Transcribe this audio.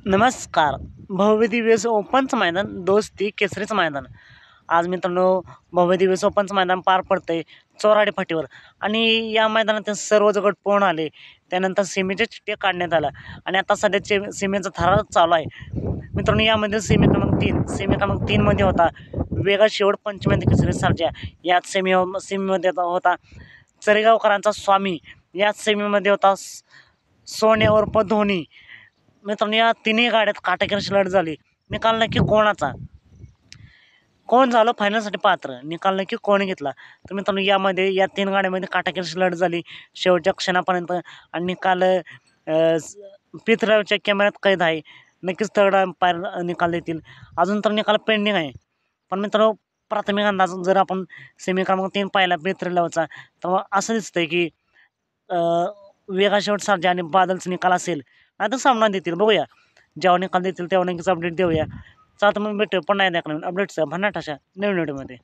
नमस्कार. भव्य दिव्य ओपनचं मैदान, दोस्ती केसरीचं मैदान. आज मित्रांनो, भव्य दिव्य ओपनचं मैदान पार पडतंय चोराडे फाटीवर आणि या मैदानात सर्वच गट पळून आले. त्यानंतर सीमेच्या चिठ्ठ्या काढण्यात आल्या आणि आता सध्याचे सीमेचा थरार चालू आहे. मित्रांनो, यामध्ये सीमे क्रमांक 3 मध्ये होता वेगा शेवट पंचमेंद्र केसरी सर्जा. याच सेमीमध्ये होता चरेगावकरांचा स्वामी. याच सेमीमध्ये होता सोन्या उर्फ धोनी. मित्रांनो, या तिन्ही गाड्यात काटेकीर लढत झाली. निकाल नक्की कोणाचा, कोण झालं फायनलसाठी पात्र, निकाल नक्की कोण घेतला. तर मित्रांनो, या 3 गाड्यामध्ये काटेकीर लढत झाली शेवटच्या क्षणापर्यंत आणि निकाल पृथ्वीराजच्या कॅमेऱ्यात कैद आहे. नक्कीच थर्ड अंपायर निकाल देतील. अजून तर निकाल पेंडिंग आहे. पण मित्रांनो, प्राथमिक अंदाज जर आपण सेमी क्रमांक 3 पाहिला पृथ्वीराजचा, तर मग असं दिसतंय की वेगा शेवट सर्जा आणि बादलचा निकाल असेल. आता सामना देतील, बघूया. जेव्हा निकाल देतील तेव्हा नक्कीच अपडेट देऊया. चला तर मग भेटूया पुन्हा एकदा नवीन अपडेट्स भन्नाट अशा नवीन व्हिडिओमध्ये.